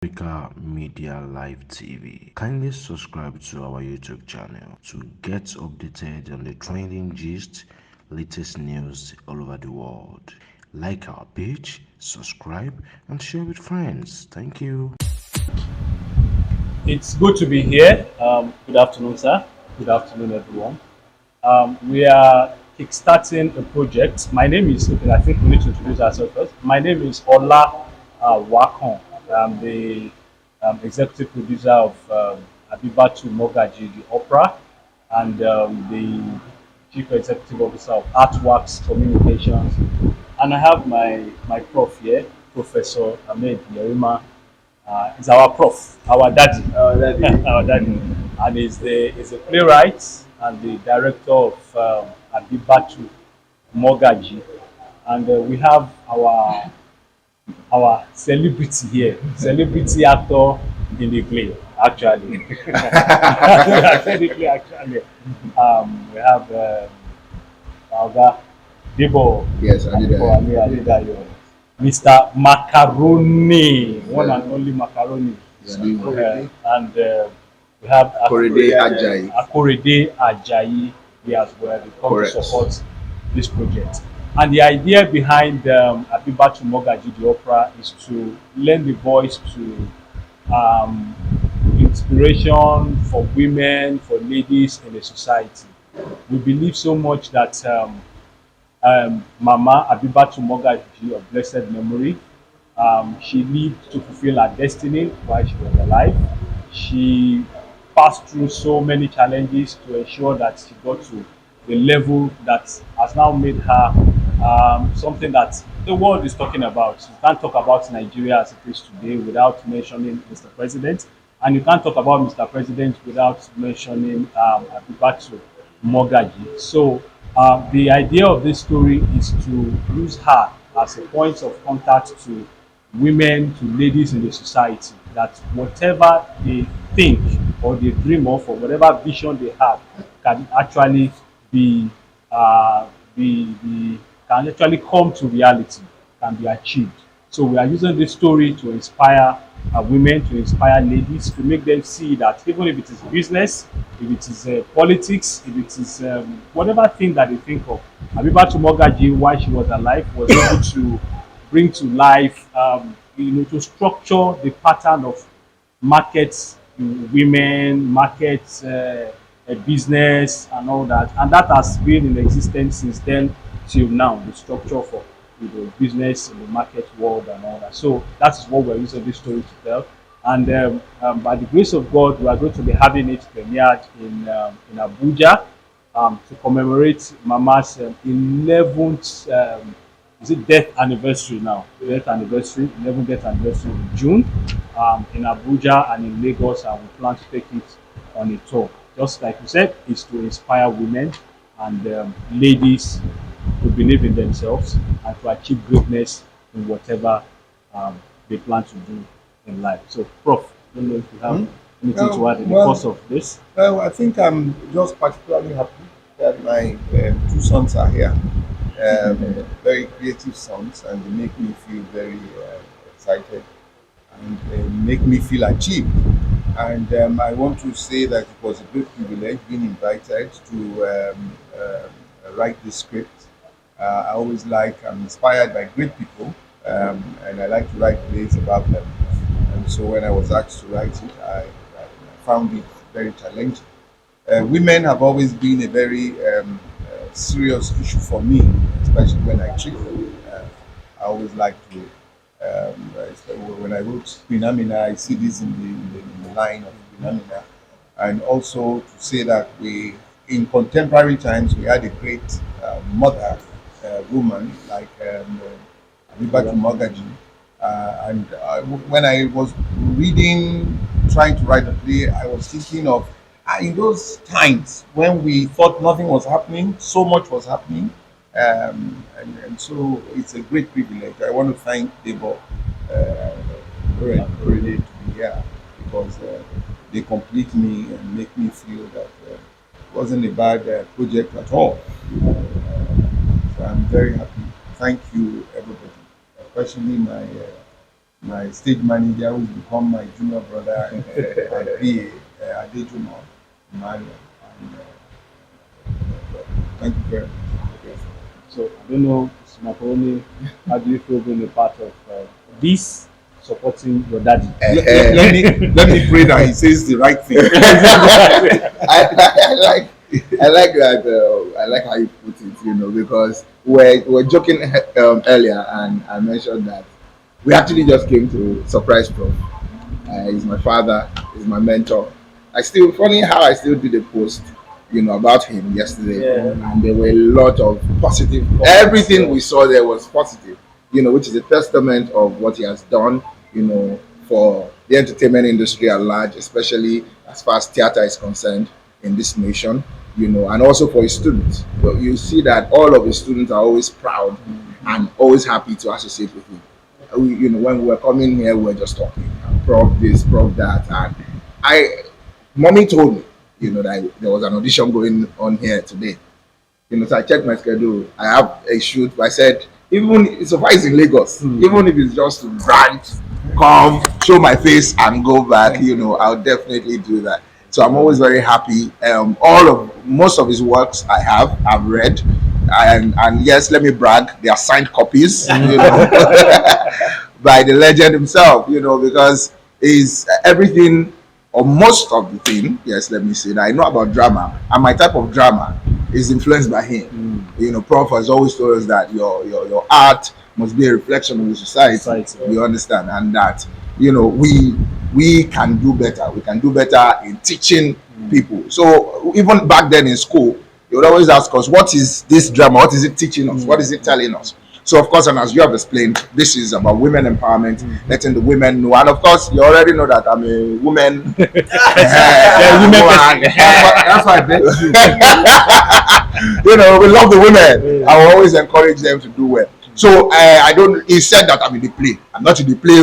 Africa Media Live TV. Kindly subscribe to our YouTube channel to get updated on the trending gist, latest news all over the world. Like our page, subscribe, and share with friends. Thank you. It's good to be here. Good afternoon, sir. Good afternoon, everyone. We are kickstarting a project. My name is, okay, I think we need to introduce ourselves first. My name is Awakan. I'm the executive producer of Abibatu Mogaji, the opera, and the chief executive officer of Artworks Communications. And I have my prof here, Professor Ahmed Yerima. He's our prof, our daddy, our daddy, and he's a playwright and the director of Abibatu Mogaji, and we have our celebrity here, celebrity actor in the play, actually. Technically, actually, we have Alga Debo, Yes, I did Adedayo, Mr. Macaroni, one and only Macaroni. Yeah, doing well. And we have Korede Ajayi. Korede Ajayi here as well. They come Correct. to support this project. And the idea behind Abibatu Mogaji, the opera, is to lend the voice to um, inspiration for women, for ladies in the society. We believe so much that Mama Abibatu Mogaji of blessed memory, she lived to fulfill her destiny while she was alive. She passed through so many challenges to ensure that she got to the level that has now made her something that the world is talking about. You can't talk about Nigeria as it is today without mentioning Mr. President, and you can't talk about Mr. President without mentioning Abibatu Mogaji. So the idea of this story is to use her as a point of contact to women, to ladies in the society, that whatever they think or they dream of or whatever vision they have can actually be, can actually come to reality, can be achieved. So we are using this story to inspire women, to inspire ladies, to make them see that even if it is business, if it is politics, if it is whatever thing that they think of, Abibatu Mogaji, while she was alive, was able to bring to life, to structure the pattern of markets, women, markets, business, and all that. And that has been in existence since then till now, the structure for business in the market world and all that. So that is what we're using this story to tell. And by the grace of God, we are going to be having it premiered in Abuja to commemorate Mama's 11th is it death anniversary now? Death anniversary, 11th death anniversary in June in Abuja and in Lagos, and we plan to take it on a tour. Just like we said, is to inspire women and ladies to believe in themselves and to achieve greatness in whatever they plan to do in life. So, Prof, I don't know if you have anything to add in the course of this. Well, I think I'm just particularly happy that my two sons are here. Very creative sons, and they make me feel very excited and make me feel achieved. And I want to say that it was a great privilege being invited to write this script. I'm inspired by great people, and I like to write plays about them. And so when I was asked to write it, I found it very challenging. Women have always been a very serious issue for me, especially when I treat them. I always like to, when I wrote Queen Amina, I see this in the line of Queen Amina. And also to say that in contemporary times, we had a great mother, woman like Abibatu Mogaji. When I was trying to write a play, I was thinking of in those times when we thought nothing was happening, so much was happening. And so it's a great privilege. I want to thank Debo Korede to be here because they complete me and make me feel that it wasn't a bad project at all. So I'm very happy. Thank you, everybody. Especially my stage manager, who's become my junior brother, and PA, Adejumo, Emmanuel. And, thank you very much. So I don't know, Mr. Macaroni, how do you feel being a part of this supporting your daddy? Let me pray that he says the right thing. I like I like that. I like how you put it. Because we're joking earlier, and I mentioned that we actually just came to surprise Prof. He's my father. He's my mentor. I still funny how I still did a post, about him yesterday, and there were a lot of positive. Everything we saw there was positive, which is a testament of what he has done, for the entertainment industry at large, especially as far as theater is concerned in this nation, and also for his students. But you see that all of his students are always proud and always happy to associate with him. When we were coming here, we were just talking, prof this, prof that, and mommy told me, that there was an audition going on here today. So I checked my schedule. I have a shoot. I said, even so far it's in Lagos, even if it's just to brand, come, show my face, and go back, I'll definitely do that. So I'm always very happy. Most of his works I've read, and yes, let me brag, they are signed copies, by the legend himself, because is everything or most of the thing. Yes, let me say that I know about drama, and my type of drama is influenced by him. Prof has always told us that your art must be a reflection of the society. You understand, and that we can do better. We can do better in teaching people. So even back then in school, they would always ask us, what is this drama? What is it teaching us? What is it telling us? So of course, and as you have explained, this is about women empowerment, letting the women know. And of course, you already know that I'm a woman. That's why I bet you. We love the women. I will always encourage them to do well. So I don't. He said that I'm in the play. I'm not in the play.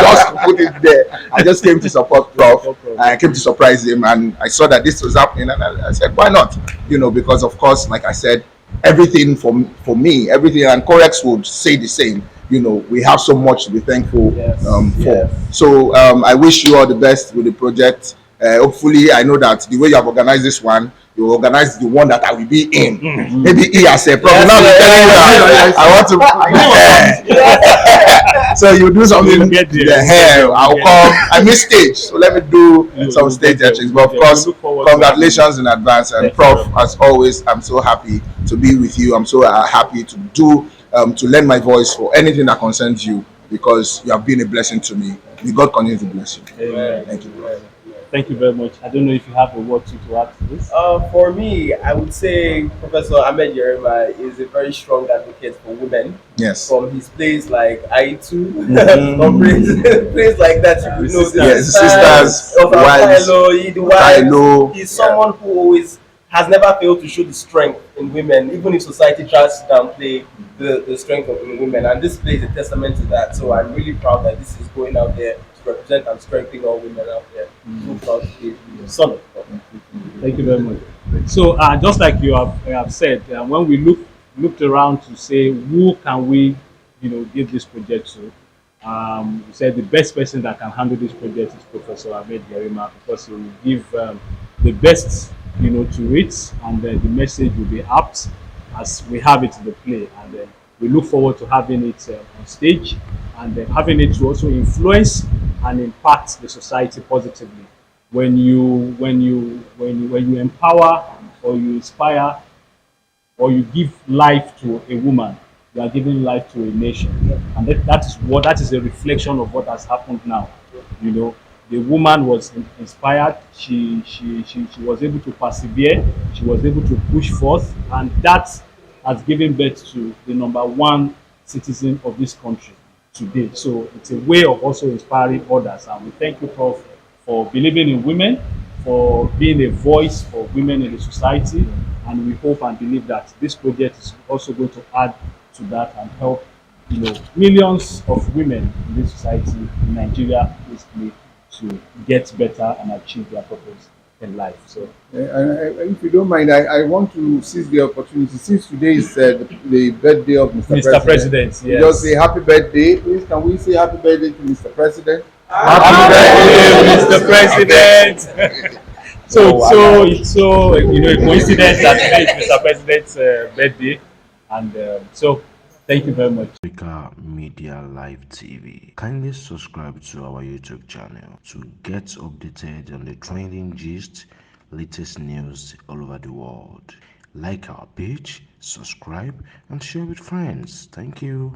Just to put it there. I just came to support Prof. I came to surprise him, and I saw that this was happening, and I said, why not? Because of course, like I said, everything for me, everything, and Corex would say the same. We have so much to be thankful for. So I wish you all the best with the project. Hopefully, I know that the way you have organized this one, you organize the one that I will be in. Maybe he has a problem. Now I'm telling you that I want to. So you do something. I'll come. I miss stage, so let me do some stage etchings. But of course, congratulations in advance. And Prof, as always, I'm so happy to be with you. I'm so happy to do to lend my voice for anything that concerns you, because you have been a blessing to me. May God continue to bless you. Amen. Thank you. Thank you very much. I don't know if you have a word to add to this. For me, I would say Professor Ahmed Yerima is a very strong advocate for women. Yes. From his plays like I Too, from plays like that, you would know the sisters, wives. He's someone who always has never failed to show the strength in women, even if society tries to downplay the strength of women. And this play is a testament to that. So I'm really proud that this is going out there to represent and strengthen all women out there. So proud to be son of God. Thank you very much. So just like you have said, when we looked around to say who can we give this project to, we said the best person that can handle this project is Professor Ahmed Yerima, because he will give the best to it, and the message will be apt as we have it in the play, and we look forward to having it on stage, and having it to also influence and impact the society positively. When you empower or you inspire or you give life to a woman, you are giving life to a nation, and that is a reflection of what has happened now. The woman was inspired. She was able to persevere. She was able to push forth, and that has given birth to the number one citizen of this country today. So it's a way of also inspiring others. And we thank you, Prof, for believing in women, for being a voice for women in the society. And we hope and believe that this project is also going to add to that and help millions of women in this society in Nigeria basically to get better and achieve their purpose. in life. So If you don't mind, I want to seize the opportunity since today is the birthday of Mr. Mr. President. President, We just say yes. happy birthday. Please, can we say happy birthday to Mr. President? Happy birthday, Mr. President. So it's so a coincidence that today is Mr. President's birthday, and so thank you very much. Africa Media Live TV. Kindly subscribe to our YouTube channel to get updated on the trending gist, latest news all over the world. Like our page, subscribe, and share with friends. Thank you.